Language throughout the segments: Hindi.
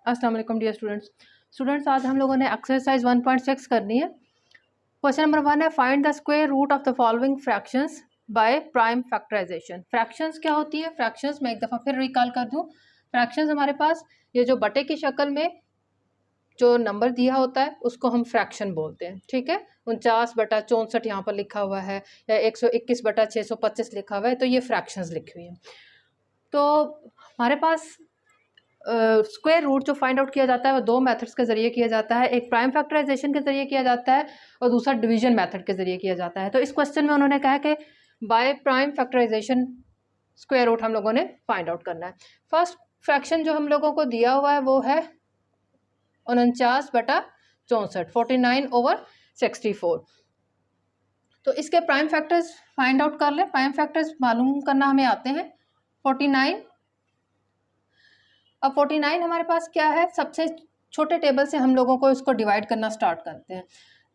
अस्सलाम वालेकुम डियर स्टूडेंट्स, आज हम लोगों ने एक्सरसाइज 1.6 करनी है। क्वेश्चन नंबर 1 है, find the square root of the following fractions by prime factorisation. Fractions क्या होती है? फ्रैक्शंस मैं एक दफ़ा फिर रिकॉल कर दूं। फ्रैक्शंस हमारे पास ये जो बटे की शक्ल में जो नंबर दिया होता है उसको हम फ्रैक्शन बोलते हैं। ठीक है, 49/64 यहाँ पर लिखा हुआ है या 121/625 लिखा हुआ है, तो ये फ्रैक्शंस लिखी हुई है। तो हमारे पास स्क्वायर रूट जो फाइंड आउट किया जाता है वो दो मेथड्स के ज़रिए किया जाता है। एक प्राइम फैक्टराइजेशन के ज़रिए किया जाता है और दूसरा डिवीजन मेथड के ज़रिए किया जाता है। तो इस क्वेश्चन में उन्होंने कहा कि by prime factorisation square root हम लोगों ने फाइंड आउट करना है। फर्स्ट फ्रैक्शन जो हम लोगों को दिया हुआ है वो है 49/64, 49/64। तो इसके प्राइम फैक्टर्स फाइंड आउट कर ले। प्राइम फैक्टर्स मालूम करना हमें आते हैं 49। अब 49 हमारे पास क्या है, सबसे छोटे टेबल से हम लोगों को इसको डिवाइड करना स्टार्ट करते हैं।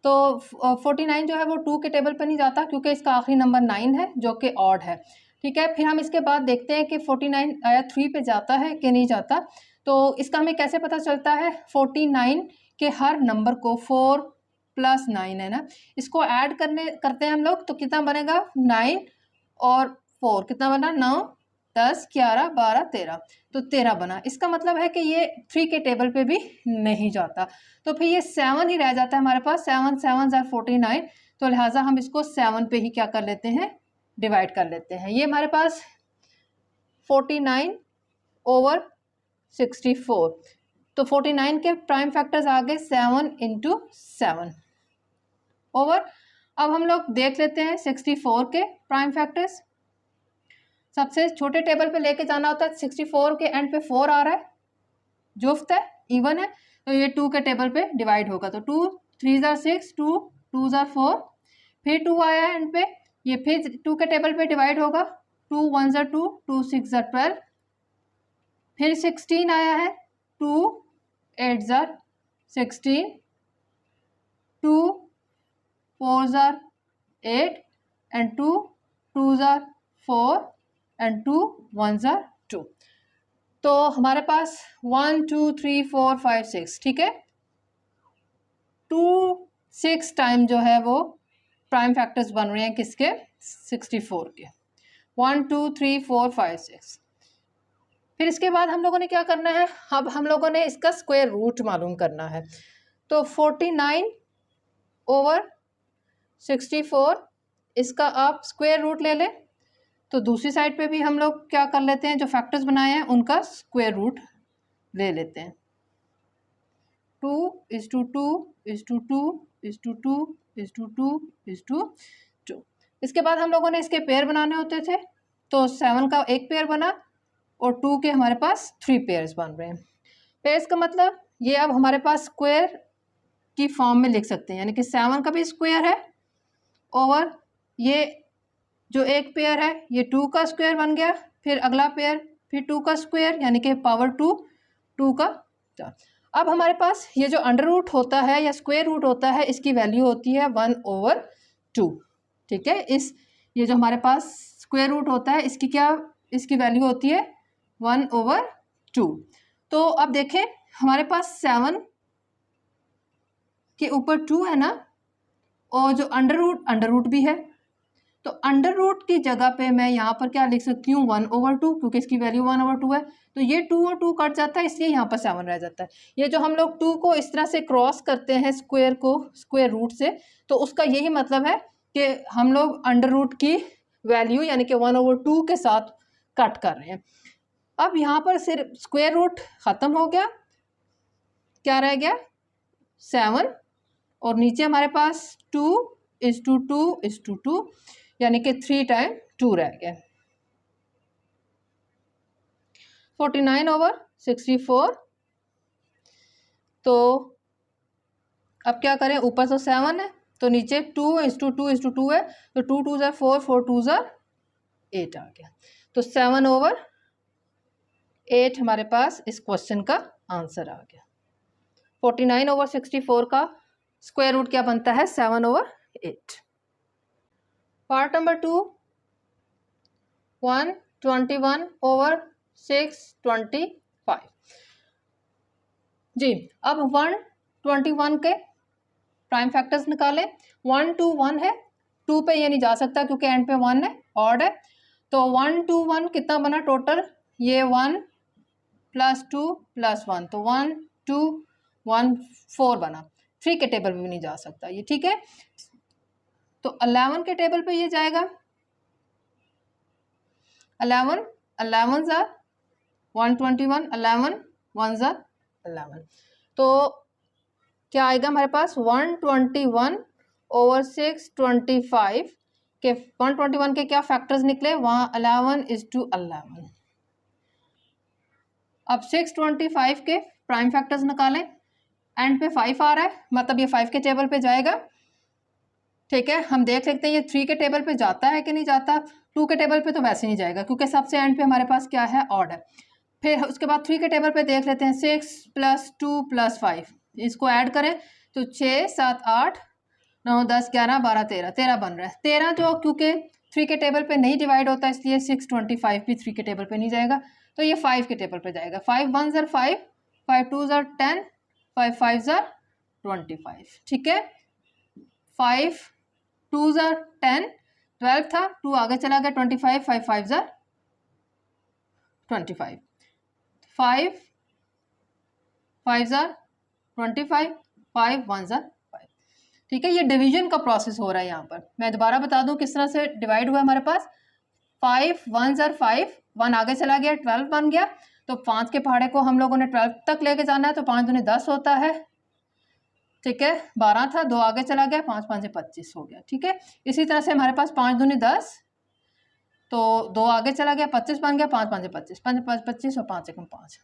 तो 49 जो है वो 2 के टेबल पर नहीं जाता क्योंकि इसका आखिरी नंबर 9 है जो कि ऑड है। ठीक है, फिर हम इसके बाद देखते हैं कि 49 आया 3 पे जाता है कि नहीं जाता। तो इसका हमें कैसे पता चलता है? 49 के हर नंबर को 4 + 9 है ना, इसको ऐड करते हैं हम लोग, तो कितना बनेगा? 9 और 4 कितना बना? 9, 10, 11, 12, 13, तो 13 बना। इसका मतलब है कि ये 3 के टेबल पे भी नहीं जाता, तो फिर ये 7 ही रह जाता है हमारे पास। 7 7 = 49, तो लिहाजा हम इसको 7 पे ही क्या कर लेते हैं? डिवाइड कर लेते हैं। ये हमारे पास 49/64, तो 49 के प्राइम फैक्टर्स आ गए 7 × 7 ओवर। अब हम लोग देख लेते हैं 64 के प्राइम फैक्टर्स। सबसे छोटे टेबल पे लेके जाना होता है। 64 के एंड पे 4 आ रहा है, जुफ्त है, इवन है, तो ये 2 के टेबल पे डिवाइड होगा। तो 2 3 = 6, 2 2 = 4, फिर 2 आया है एंड पे, ये फिर 2 के टेबल पे डिवाइड होगा। 2 1 = 2, 2 6 = 12, फिर 16 आया है, 2 8 = 16, 2 4 = 8 एंड 2 2 = 4 एंड 2 1 = 2। तो हमारे पास 1 2 3 4 5 6, ठीक है, 2 6 टाइम जो है वो प्राइम फैक्टर्स बन रहे हैं किसके? 64 के। 1 2 3 4 5 6। फिर इसके बाद हम लोगों ने क्या करना है? अब हम लोगों ने इसका स्क्वायर रूट मालूम करना है। तो 49/64 इसका आप स्क्वायर रूट ले लें। तो दूसरी साइड पे भी हम लोग क्या कर लेते हैं, जो फैक्टर्स बनाए हैं उनका स्क्वायर रूट ले लेते हैं। 2 = 2 = 2 = 2 = 2 = 2। इसके बाद हम लोगों ने इसके पेयर बनाने होते थे, तो 7 का एक पेयर बना और 2 के हमारे पास 3 पेयर्स बन रहे हैं। पेयर्स का मतलब ये अब हमारे पास स्क्वायर की फॉर्म में लिख सकते हैं, यानी कि 7 का भी स्क्वायर है और ये जो एक पेयर है ये 2 का स्क्वायर बन गया, फिर अगला पेयर फिर 2 का स्क्वायर यानी कि पावर 2 2 का 4। अब हमारे पास ये जो अंडर रूट होता है या स्क्वायर रूट होता है इसकी वैल्यू होती है 1/2। ठीक है, ये जो हमारे पास स्क्वायर रूट होता है इसकी वैल्यू होती है 1/2। तो अब देखें हमारे पास 7 के ऊपर 2 है ना, और जो अंडर रूट भी है, तो अंडर रूट की जगह पे मैं यहाँ पर क्या लिख सकती हूँ? 1/2, क्योंकि इसकी वैल्यू 1/2 है। तो ये 2 और 2 कट जाता है, इसलिए यहाँ पर 7 रह जाता है। ये जो हम लोग 2 को इस तरह से क्रॉस करते हैं स्क्वायर को स्क्वायर रूट से, तो उसका यही मतलब है कि हम लोग अंडर रूट की वैल्यू यानी कि 1/2 के साथ कट कर रहे हैं। अब यहाँ पर सिर्फ स्क्वायर रूट ख़त्म हो गया, क्या रह गया? 7, और नीचे हमारे पास 2 = 2 = 2, यानी कि 3 टाइम 2 रह गया। 49/64। तो अब क्या करें? ऊपर तो 7 है, तो नीचे 2 = 2 = 2 है, तो 2 2 = 4, 4 2 = 8 आ गया। तो 7/8 हमारे पास इस क्वेश्चन का आंसर आ गया। 49/64 का स्क्वायर रूट क्या बनता है? 7/8। Part number 2, 121/625। जी। अब 121 के प्राइम फैक्टर्स निकालें। 1 2 1 है, 2 पे ये नहीं जा सकता क्योंकि एंड पे 1 है, ऑड है। तो 1 2 1 कितना बना टोटल, ये 1 प्लस 2 प्लस 1, तो 1 2 1 4 बना। 3 के टेबल पे भी नहीं जा सकता ये, ठीक है। तो 11 के टेबल पे ये जाएगा, 11 11 ज़ा 121, 11 1 ज़ा 11, तो क्या आएगा हमारे पास 121 ओवर 625 के 121 के क्या फैक्टर्स निकले, वहाँ 11 इज टू 11। अब 625 के प्राइम फैक्टर्स निकालें। एंड पे 5 आ रहा है, मतलब ये 5 के टेबल पे जाएगा, ठीक है। हम देख लेते हैं ये 3 के टेबल पे जाता है कि नहीं जाता। 2 के टेबल पे तो वैसे नहीं जाएगा क्योंकि सबसे एंड पे हमारे पास क्या है, ऑड है। फिर उसके बाद 3 के टेबल पे देख लेते हैं, 6 प्लस 2 प्लस 5, इसको ऐड करें तो 6 7 8 9 10 11 12 13, 13 बन रहा है। 13 जो क्योंकि 3 के टेबल पे नहीं डिवाइड होता इसलिए 625 भी 3 के टेबल पे नहीं जाएगा, तो ये 5 के टेबल पे जाएगा। 5 1 ज़र 5, 5 2 ज़र 10, 5 5 ज़र 25, ठीक है। 5 2 ज़र 10, 12 था, 2 आगे चला गया 25, 5 5 ज़र 25, 5 5 ज़र 25, 5 1 ज़र 5, ठीक है। ये डिवीजन का प्रोसेस हो रहा है यहाँ पर। मैं दोबारा बता दूँ किस तरह से डिवाइड हुआ हमारे पास। 5 1 ज़र 5, 1 आगे चला गया 12 बन गया, तो 5 के पहाड़े को हम लोगों ने 12 तक लेके जाना है, तो 5 दूनी 10 होता है, ठीक है। 12 था, 2 आगे चला गया, 5 5 25 हो गया, ठीक है। इसी तरह से हमारे पास 5 दूनी 10, तो 2 आगे चला गया 25 बन गया, 5 5 25, 5 5 25 और 5 1 5,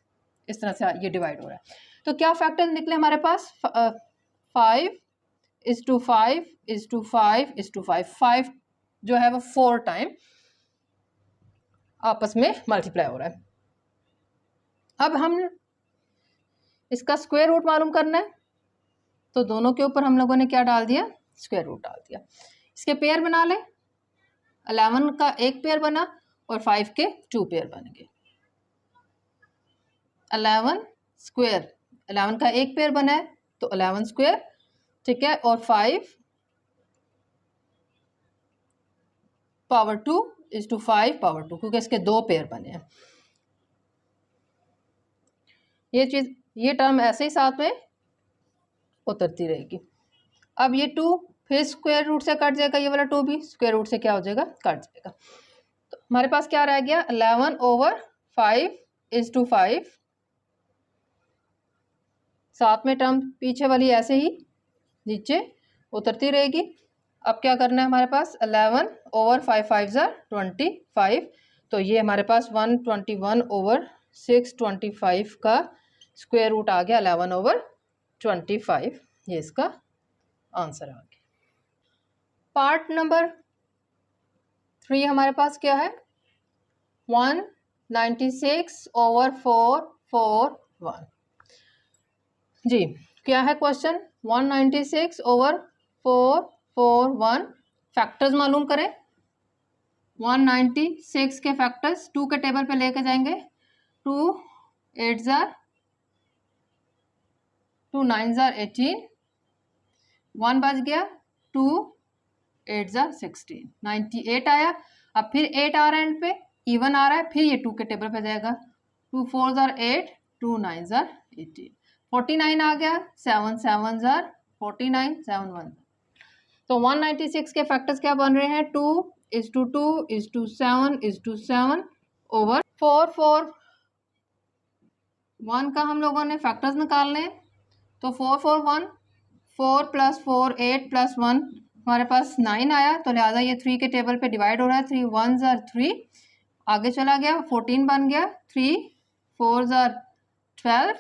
इस तरह से ये डिवाइड हो रहा है। तो क्या फैक्टर निकले हमारे पास, 5 is to 5 is to 5 is to 5, 5 जो है वो 4 टाइम आपस में मल्टीप्लाई हो रहा है। अब हम इसका स्क्वायर रूट मालूम करना है, तो दोनों के ऊपर हम लोगों ने क्या डाल दिया, स्क्वायर रूट डाल दिया। इसके पेयर बना लें, 11 का एक पेयर बना और 5 के 2 पेयर बन गए। 11 स्क्वायर, 11 का एक पेयर बना है तो 11 स्क्वायर, ठीक है, और 5 पावर 2 इज टू 5 पावर 2, क्योंकि इसके 2 पेयर बने हैं। ये चीज़, ये टर्म ऐसे ही साथ में उतरती रहेगी। अब ये 2 फिर स्क्वायर रूट से कट जाएगा, ये वाला 2 भी स्क्वायर रूट से क्या हो जाएगा, कट जाएगा। तो हमारे पास क्या रह गया, 11 ओवर 5 इज टू 5, साथ में टर्म पीछे वाली ऐसे ही नीचे उतरती रहेगी। अब क्या करना है हमारे पास, 11 ओवर 5 5 ज़ा 25, तो ये हमारे पास 121 ओवर 625 का स्क्वायर रूट आ गया 11 ओवर 25, ये इसका आंसर आ गया। पार्ट नंबर 3 हमारे पास क्या है, 196 ओवर 441। जी, क्या है क्वेश्चन, 196 ओवर 441 फैक्टर्स मालूम करें। 196 के फैक्टर्स 2 के टेबल पे लेके जाएंगे, 2 8 ज़ार 2 9 ज़ार 18, 1 बच गया, 2 8 ज़ार 16, 98 आया। अब फिर 8 आ रहा है एंड पे, इवन आ रहा है, फिर ये 2 के टेबल पे जाएगा, 2 4 ज़ार 8, 2 9 ज़ार 18, 49 आ गया, 7 7 ज़ार 49, 7 1। तो 196 के फैक्टर्स क्या बन रहे हैं, 2 is to 2 is to 7 is to 7 over 4 4 1 का हम लोगों ने फैक्टर्स निकालने हैं। तो 4 4 1, 4 प्लस 4 8 प्लस 1 हमारे पास 9 आया, तो लिहाजा ये 3 के टेबल पे डिवाइड हो रहा है। 3 1 ज़ार 3, आगे चला गया 14 बन गया, 3 4 ज़ार 12,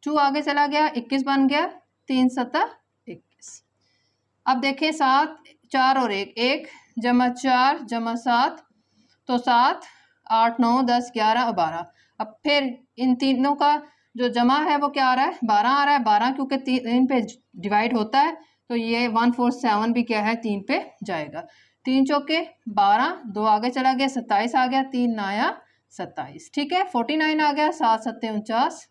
2 आगे चला गया 21 बन गया, 3 7 21। अब देखें 7 4 और 1, 1 जमा 4 जमा 7, तो 7 8 9 10 11 और 12। अब फिर इन तीनों का जो जमा है वो क्या आ रहा है, 12 आ रहा है। 12 क्योंकि 3 पे डिवाइड होता है, तो ये 147 भी क्या है, 3 पे जाएगा। 3 चौके 12, 2 आगे चला गया 27 आ गया, 3 9 27, ठीक है। 49 आ गया, 7 7 49,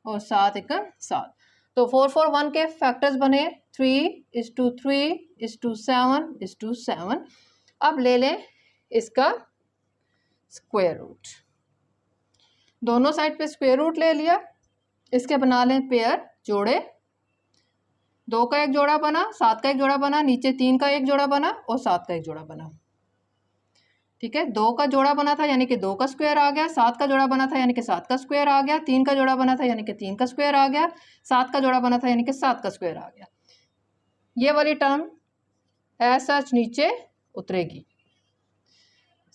और 7 एकम 7। तो 4 4 1 के फैक्टर्स बने 3:3:7:7। अब ले लें इसका स्क्वायर रूट, दोनों साइड पे स्क्वायर रूट ले लिया। इसके बना लें पेयर जोड़े, 2 का एक जोड़ा बना, 7 का एक जोड़ा बना, नीचे 3 का एक जोड़ा बना और 7 का एक जोड़ा बना। ठीक है, 2 का जोड़ा बना था यानी कि 2 का स्क्वायर आ गया, 7 का जोड़ा बना था यानी कि 7 का स्क्वायर आ गया, 3 का जोड़ा बना था यानी कि 3 का स्क्वायर आ गया, 7 का जोड़ा बना था यानी कि 7 का स्क्वायर आ गया। ये वाली टर्म ऐसा नीचे उतरेगी।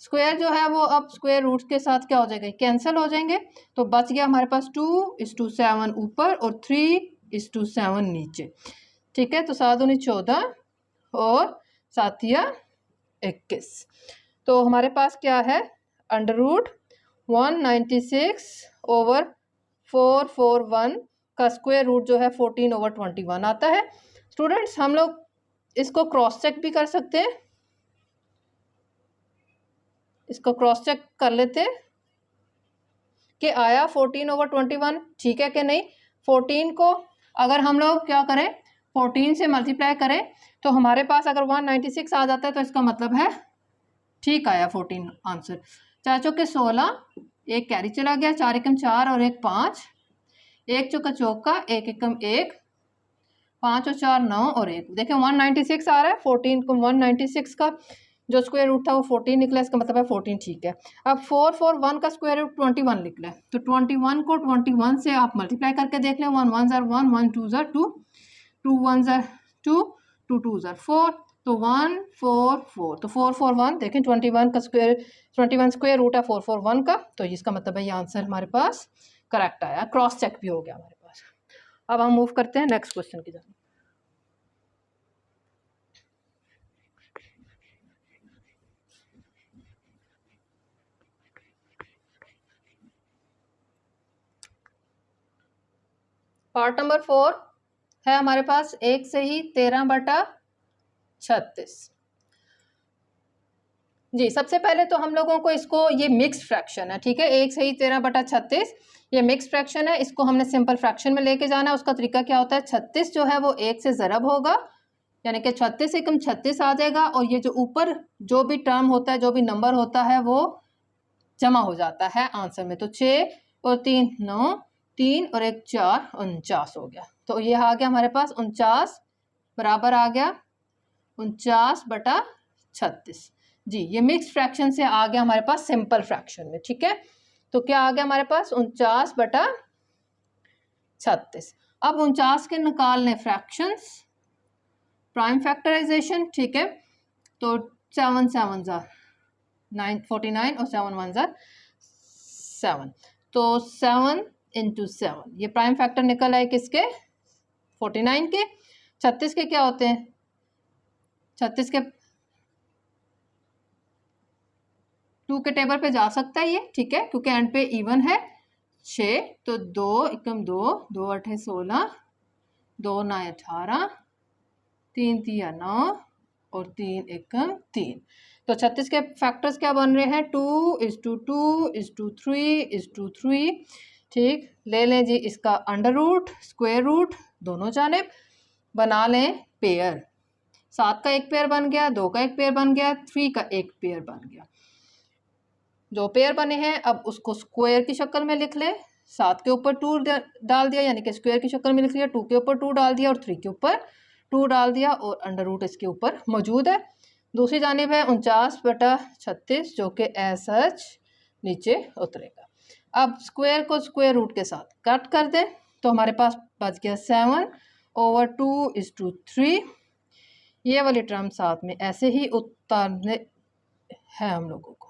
स्क्वायर जो है वो अब स्क्वायर रूट के साथ क्या हो जाएगा, कैंसिल हो जाएंगे। तो बच गया हमारे पास 2:7 ऊपर और 3:7 नीचे। ठीक है, तो 7 दूनी 14 और 7 21। तो हमारे पास क्या है, √196/441 का स्क्वायर रूट जो है 14/21 आता है। स्टूडेंट्स हम लोग इसको क्रॉस चेक भी कर सकते हैं, इसको क्रॉस चेक कर लेते हैं कि आया 14/21 ठीक है कि नहीं। 14 को अगर हम लोग क्या करें 14 से मल्टीप्लाई करें तो हमारे पास अगर 196 आ जाता है तो इसका मतलब है ठीक आया 14 आंसर। 4 चौके 16, एक कैरी चला गया, 4 एकम 4 और एक 5, 1 चौका चौका, 1 एकम 1, 5 और 4 9 और 1। देखें 196 आ रहा है, 14 को 196 का जो स्क्वायर रूट था वो 14 निकला, इसका मतलब है 14 ठीक है। अब 4 4 1 का स्क्वायर रूट 21 निकला है, तो 21 को 21 से आप मल्टीप्लाई करके देख लें। 1 1 ज़ार 1, 1 2 ज़ार 2, 2 1 ज़ार 2, 2 2 ज़ार 4, तो 1 4 4, तो 4 4 1 देखें 21 का स्क्वायर 21 स्क्वायर रूट है 4 4 1 का, तो इसका मतलब है ये आंसर हमारे पास करेक्ट आया, क्रॉस चेक भी हो गया हमारे पास। अब हम मूव करते हैं नेक्स्ट क्वेश्चन की जानिब। पार्ट नंबर 4 है हमारे पास 1 से ही 13/36। जी, सबसे पहले तो हम लोगों को इसको, ये मिक्स फ्रैक्शन है, ठीक है, 1 से ही 13/36 ये मिक्स फ्रैक्शन है, इसको हमने सिंपल फ्रैक्शन में लेके जाना है। उसका तरीका क्या होता है, 36 जो है वो 1 से ज़रब होगा यानी कि 36 एकम 36 आ जाएगा, और ये जो ऊपर जो भी टर्म होता है, जो भी नंबर होता है वो जमा हो जाता है आंसर में। तो 6 और 3 9, 3 और 1 4, 49 हो गया। तो ये आ गया हमारे पास 49 बराबर आ गया 49/36। जी, ये मिक्स फ्रैक्शन से आ गया हमारे पास सिंपल फ्रैक्शन में। ठीक है, तो क्या आ गया हमारे पास 49/36। अब 49 के निकालने फ्रैक्शंस, प्राइम फैक्टराइजेशन। ठीक है, तो 7 7 ज़ार 9 49 और 7 1 ज़ार 7, तो 7 × 7 ये प्राइम फैक्टर निकल आए किसके, 49 के। 36 के क्या होते हैं, 36 के 2 के टेबल पे जा सकता है ये, ठीक है, क्योंकि एंड पे इवन है। 6 तो 2 एकम 2, 2 8 16, 2 9 18, 3 3 9 और 3 एकम 3। तो 36 के फैक्टर्स क्या बन रहे हैं, 2:2:3:3। ठीक, ले लें जी इसका अंडर रूट स्क्वायर रूट दोनों जानिब, बना लें पेयर। 7 का एक पेयर बन गया, 2 का एक पेयर बन गया, 3 का एक पेयर बन गया। जो पेयर बने हैं अब उसको स्क्वायर की शक्ल में लिख लें। 7 के ऊपर 2 डाल दिया यानी कि स्क्वायर की शक्ल में लिख लिया, 2 के ऊपर 2 डाल दिया और 3 के ऊपर 2 डाल दिया और अंडर रूट इसके ऊपर मौजूद है। दूसरी जानिब है 49/36 जो कि सच नीचे उतरेगा। अब स्क्वायर को स्क्वायर रूट के साथ कट कर दें तो हमारे पास बच गया 7/2:3। ये वाली टर्म साथ में ऐसे ही उतारने हैं हम लोगों को,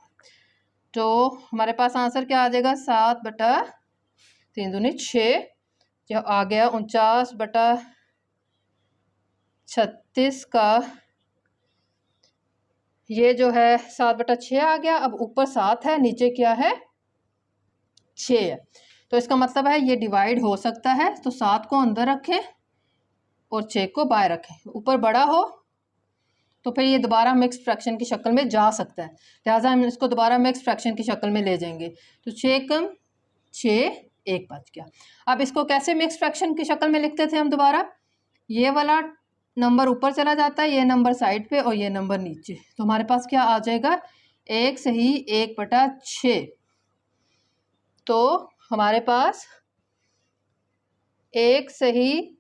तो हमारे पास आंसर क्या आ जाएगा, 7/3 दूनी 6 जो आ गया 49/36 का ये जो है 7/6 आ गया। अब ऊपर 7 है, नीचे क्या है 6 है, तो इसका मतलब है ये डिवाइड हो सकता है। तो 7 को अंदर रखें और 6 को बाहर रखें, ऊपर बड़ा हो तो फिर ये दोबारा मिक्स फ्रैक्शन की शक्ल में जा सकता है, लिहाजा हम इसको दोबारा मिक्स फ्रैक्शन की शक्ल में ले जाएंगे। तो 6 कम 6 एक बच गया। अब इसको कैसे मिक्स फ्रैक्शन की शक्ल में लिखते थे हम दोबारा, ये वाला नंबर ऊपर चला जाता है, ये नंबर साइड पे और ये नंबर नीचे, तो हमारे पास क्या आ जाएगा, 1 सही 1/6। तो हमारे पास 1 सही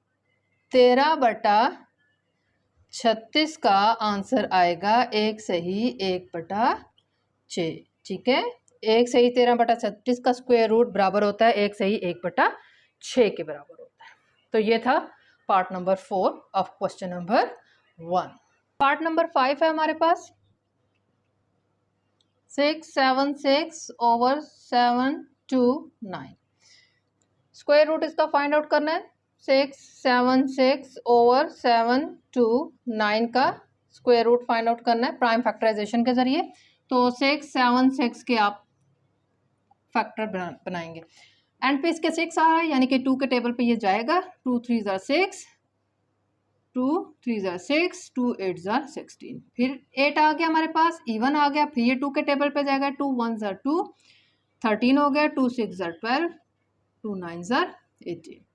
13/36 का आंसर आएगा, 1 सही 1/6। ठीक है, 1 सही 13/36 का स्क्वायर रूट बराबर होता है 1 सही 1/6 के बराबर होता है। तो ये था part number 4 of question number 1। Part number 5 है हमारे पास 676/729। स्क्वायर रूट इसका फाइंड आउट करना है। 676/729 का स्क्वायर रूट फाइंड आउट करना है प्राइम फैक्टराइजेशन के जरिए। तो 676 के आप फैक्टर बनाएंगे, एंड पे इसके 6 आ रहा है, यानी कि 2 के टेबल पे ये जाएगा। 2 3 ज़ा 6, 2 3 ज़ा 6, 2 8 ज़ा 16, फिर 8 आ गया हमारे पास, इवन आ गया, फिर ये 2 के टेबल पे जाएगा। 2 1 ज़ा 2, 13 हो गया। 2 6 ज़ा 12, 2 9 ज़ा 18।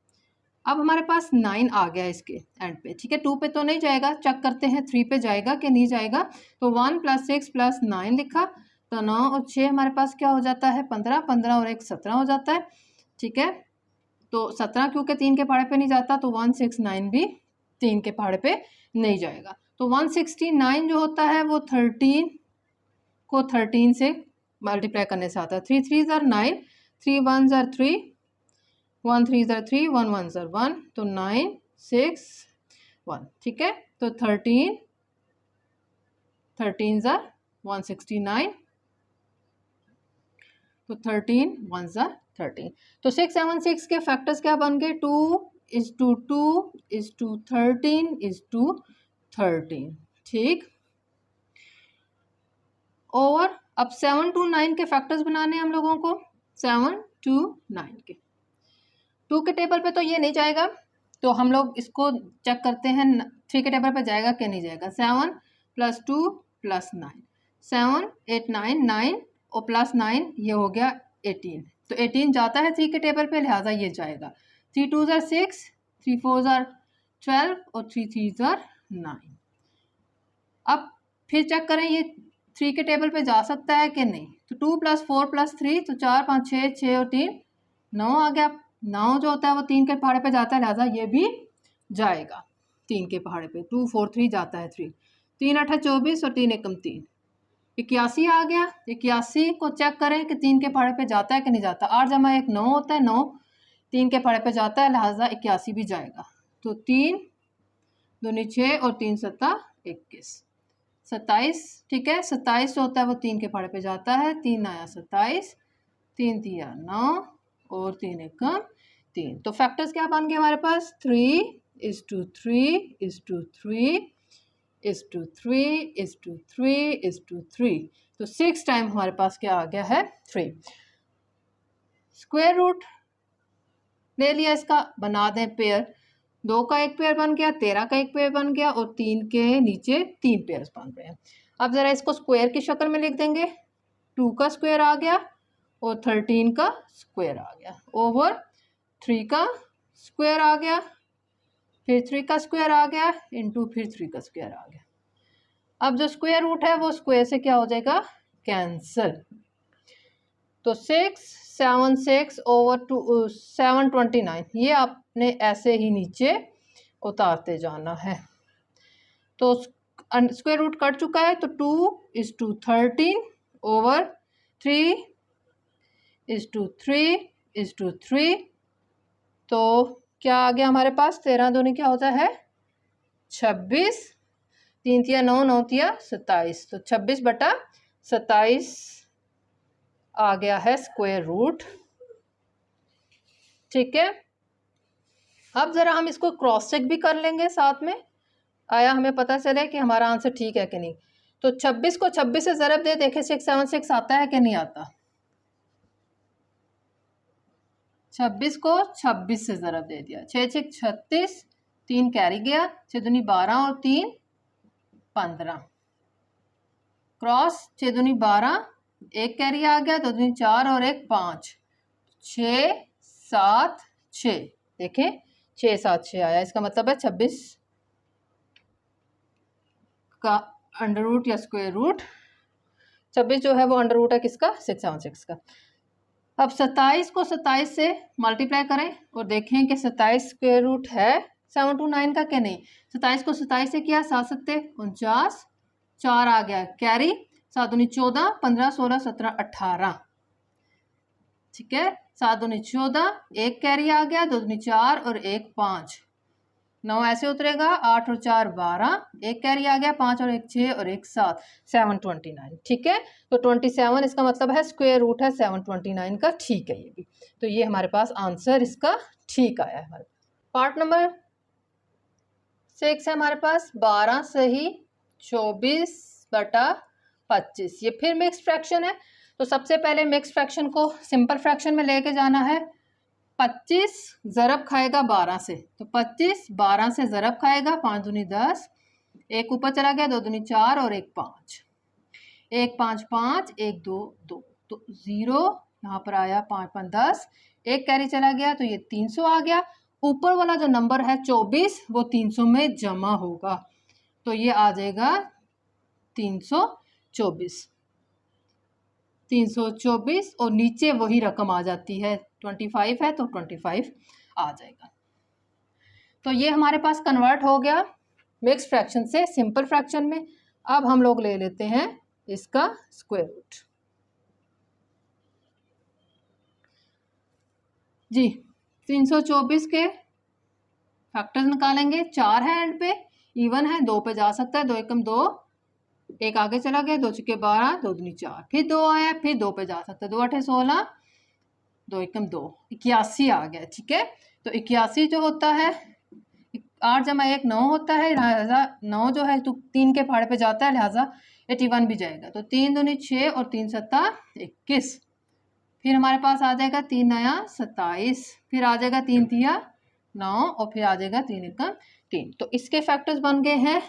अब हमारे पास 9 आ गया इसके एंड पे। ठीक है, 2 पे तो नहीं जाएगा, चेक करते हैं 3 पे जाएगा कि नहीं जाएगा। तो 1 + 6 + 9 लिखा, तो 9 और 6 हमारे पास क्या हो जाता है, 15, 15 और 1 17 हो जाता है। ठीक है, तो 17 क्योंकि 3 के पहाड़े पे नहीं जाता, तो 169 भी 3 के पहाड़े पे नहीं जाएगा। तो 169 जो होता है वो 13 को 13 से मल्टीप्लाई करने से आता है। 3 3 ज़ा 9, 3 1 ज़ा 3, 1 3 ज़ा 3, 1 1 ज़ा 1, तो 9 6 1। ठीक है, तो 13 ज़ा 169, तो 13 1 ज़ा 13। तो 676 के फैक्टर्स क्या बन गए, 2 is to 2 is to 13 is to 13। ठीक, और अब 7 to 9 के फैक्टर्स बनाने हैं हम लोगों को। 7 to 9 के 2 के टेबल पे तो ये नहीं जाएगा, तो हम लोग इसको चेक करते हैं 3 के टेबल पे जाएगा कि नहीं जाएगा। 7 + 2 + 9, 7 8 9 9 और +9 ये हो गया 18। तो 18 जाता है 3 के टेबल पे, लिहाजा ये जाएगा। 3 2 ज़ा 6, 3 4 ज़ा 12 और 3 3 ज़ा 9। अब फिर चेक करें ये 3 के टेबल पे जा सकता है कि नहीं। तो 2 + 4 + 3, तो 4 5 6, 6 और 3 9 आ गया। 9 जो होता है वो 3 के पहाड़े पे जाता है, लिहाजा ये भी जाएगा 3 के पहाड़े पे। 2 4 3 जाता है 3, 3 8 24 और 3 1 3, 81 आ गया। 81 को चेक करें कि 3 के पहाड़े पे जाता है कि नहीं जाता। 8 जमा 1 9 होता है, 9 3 के पहाड़े पे जाता है, लिहाजा 81 भी जाएगा। तो 3 दूनी 6 और 3 7 21, 27। ठीक है, 27 जो होता है वो 3 के पहाड़े पे जाता है। 3 आया 27, 3 3 9 और 3 1 3। तो फैक्टर्स क्या बन गए हमारे पास, 3 is to 3 is to 3 is to 3 is to 3 is to 3। तो 6 टाइम हमारे पास क्या आ गया है, 3। स्क्वायर रूट ले लिया इसका, बना दें पेयर। 2 का एक पेयर बन गया, 13 का एक पेयर बन गया और 3 के नीचे 3 पेयर्स बन रहे हैं। अब ज़रा इसको स्क्वायर की शक्ल में लिख देंगे। 2 का स्क्वायर आ गया और 13 का स्क्वायर आ गया, ओवर 3 का स्क्वायर आ गया, फिर 3 का स्क्वायर आ गया, इंटू फिर 3 का स्क्वायर आ गया। अब जो स्क्वायर रूट है वो स्क्वायर से क्या हो जाएगा, कैंसिल। तो 676/729 ये आपने ऐसे ही नीचे उतारते जाना है। तो स्क्वायर रूट कट चुका है, तो 2 is to 13 over 3 is to 3 is to 3। तो क्या आ गया हमारे पास, 13 दूनी क्या होता है 26, 3 तिया 9, 9 तिया 27, तो 26/27 आ गया है स्क्वायर रूट। ठीक है, अब ज़रा हम इसको क्रॉस चेक भी कर लेंगे साथ में, आया हमें पता चले कि हमारा आंसर ठीक है कि नहीं। तो 26 को 26 से ज़रब दे, देखें 676 आता है कि नहीं आता। 26 को 26 से ज़रब दे दिया, 6 6 36, 3 कैरी गया, 6 दूनी 12 और 3 15, क्रॉस 6 दूनी 12, 1 कैरी आ गया, 2 दूनी 4 और 1 5, 6 7 6, देखें 6 7 6 आया, इसका मतलब है 26 का अंडर रूट या स्क्वायर रूट, 26 जो है वो अंडर रूट है किसका, 676 का। अब 27 को 27 से मल्टीप्लाई करें और देखें कि 27 स्क्वायर रूट है 729 का क्या नहीं। 27 को 27 से किया, 7 सत्ते 49, 4 आ गया कैरी, 7 दूनी 14, 15 16 17 18, ठीक है। 7 दूनी 14, एक कैरी आ गया, 2 दूनी 4 और 1 5, 9 ऐसे उतरेगा, 8 और 4 12, एक कैरी आ गया, 5 और 1 6 और 1 7, 729, ठीक है। तो 27 इसका मतलब है स्क्वायर रूट है 729 का, ठीक है ये भी। तो ये हमारे पास आंसर इसका ठीक आया है हमारे पार्ट नंबर 6 है हमारे पास 12 सही 24/25, ये फिर मिक्स फ्रैक्शन है। तो सबसे पहले मिक्स फ्रैक्शन को सिंपल फ्रैक्शन में लेके जाना है। 25 ज़रब खाएगा 12 से, तो 25 12 से ज़रब खाएगा, 5 दूनी 10, एक ऊपर चला गया, 2 दूनी 4 और 1 5, 1 5 5, 1 2 2, तो 0 यहाँ पर आया, 5 5 10, एक कैरी चला गया, तो ये 300 आ गया। ऊपर वाला जो नंबर है 24 वो 300 में जमा होगा, तो ये आ जाएगा 324, 324 और नीचे वही रकम आ जाती है, 25 है तो 25 आ जाएगा। तो ये हमारे पास कन्वर्ट हो गया मिक्स फ्रैक्शन से सिंपल फ्रैक्शन में। अब हम लोग ले लेते हैं इसका स्क्वायर रूट जी। 324 के फैक्टर्स निकालेंगे, 4 है एंड पे, इवन है, 2 पे जा सकता है, 2 एकम 2, एक आगे चला गया, 2 चुके 12, 2 दूनी 4, फिर 2 आया, फिर 2 पे जा सकता है, 2 8 16, 2 एकम 2, 81 आ गया, ठीक है। तो 81 जो होता है 8 जमा 1 9 होता है, लिहाजा 9 जो है तो 3 के फाड़े पे जाता है, लिहाजा 81 भी जाएगा। तो 3 दूनी 6 और 3 सत्ता 21, फिर हमारे पास आ जाएगा 3 नया 27, फिर आ जाएगा 3 तिया 9 और फिर आ जाएगा 3 एकम 3। तो इसके फैक्टर्स बन गए हैं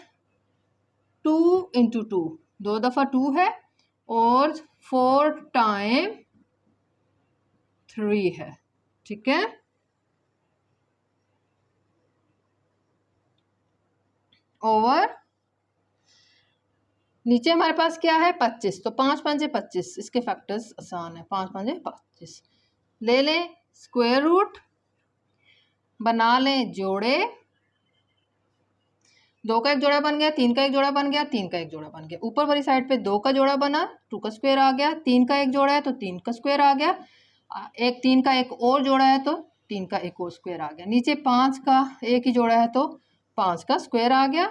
2 इंटू 2, 2 दफ़ा 2 है और 4 टाइम 3 है, ठीक है। ओवर नीचे हमारे पास क्या है 25, तो 5 5 25, इसके फैक्टर्स आसान है, 5 5 25, ले लें स्क्वायर रूट, बना लें जोड़े, 2 का एक जोड़ा बन गया, 3 का एक जोड़ा बन गया, 3 का एक जोड़ा बन गया, ऊपर वाली साइड पे 2 का जोड़ा बना, 2 का स्क्वायर आ गया, 3 का एक जोड़ा है तो 3 का स्क्वायर आ गया, एक 3 का एक और जोड़ा है तो 3 का एक और स्क्वायर आ गया, नीचे 5 का एक ही जोड़ा है तो 5 का स्क्वायर आ गया,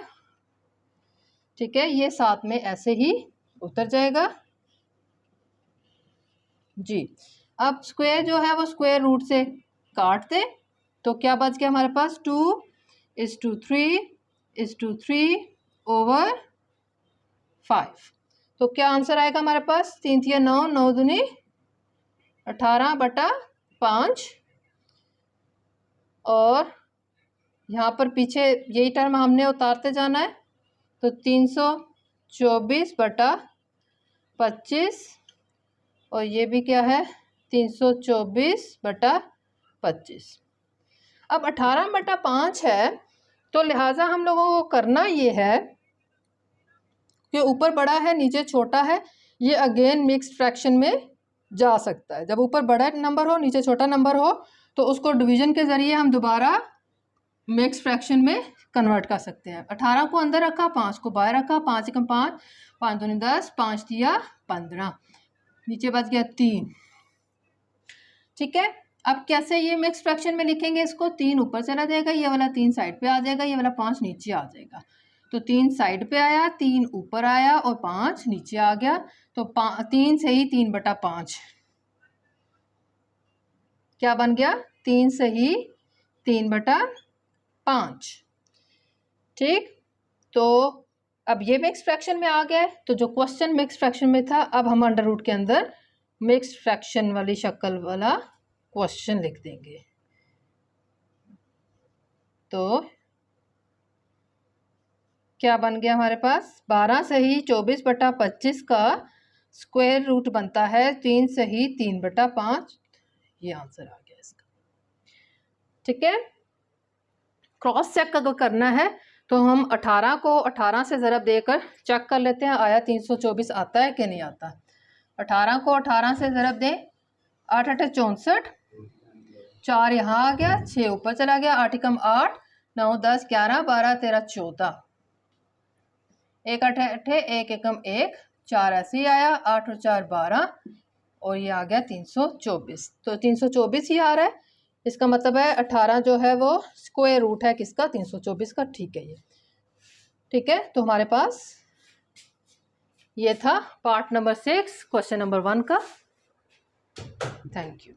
ठीक है। ये साथ में ऐसे ही उतर जाएगा जी। अब स्क्वायर जो है वो स्क्वायर रूट से काट दे, तो क्या बच गया हमारे पास 2:3 ओवर 5। तो क्या आंसर आएगा हमारे पास, 3 तिया 9, 9 दूनी 18/5, और यहाँ पर पीछे यही टर्म हमने उतारते जाना है, तो 324/25, और ये भी क्या है 324/25। अब 18/5 है, तो लिहाजा हम लोगों को करना ये है कि ऊपर बड़ा है नीचे छोटा है, ये अगेन मिक्स्ड फ्रैक्शन में जा सकता है। जब ऊपर बड़ा नंबर हो नीचे छोटा नंबर हो तो उसको डिवीजन के ज़रिए हम दोबारा मिक्स फ्रैक्शन में कन्वर्ट कर सकते हैं। 18 को अंदर रखा, 5 को बाहर रखा, 5 एकम 5, 5 दूनी 10, 5 तिया 15, नीचे बच गया 3, ठीक है। अब कैसे ये मिक्स फ्रैक्शन में लिखेंगे इसको, 3 ऊपर चला जाएगा, ये वाला 3 साइड पे आ जाएगा, ये वाला 5 नीचे आ जाएगा, तो 3 साइड पे आया, 3 ऊपर आया और 5 नीचे आ गया, तो 3 से ही 3/5 क्या बन गया, 3 से ही 3/5, ठीक। तो अब ये मिक्स फ्रैक्शन में आ गया, तो जो क्वेश्चन मिक्स फ्रैक्शन में था अब हम अंडर रूट के अंदर मिक्स फ्रैक्शन वाली शक्ल वाला क्वेश्चन लिख देंगे। तो क्या बन गया हमारे पास, 12 से ही 24/25 का स्क्वायर रूट बनता है 3 से ही 3/5, ये आंसर आ गया इसका। ठीक है। क्रॉस चेक अगर करना है तो हम 18 को 18 से ज़रब देकर चेक कर लेते हैं आया 324 आता है कि नहीं आता। 18 को 18 से ज़रब दें, 8 8 64, 4 यहाँ आ गया, 6 ऊपर चला गया, 8 एकम 8, 9 10 11 12 13 14, 1 8 8 1 एकम 1, 4 ऐसे ही आया, 8 और 4 12 और ये आ गया 324। तो 324 ही आ रहा है, इसका मतलब है 18 जो है वो स्क्वायर रूट है किसका, 324 का। ठीक है, ये ठीक है। तो हमारे पास ये था पार्ट नंबर 6 क्वेश्चन नंबर 1 का। Thank you.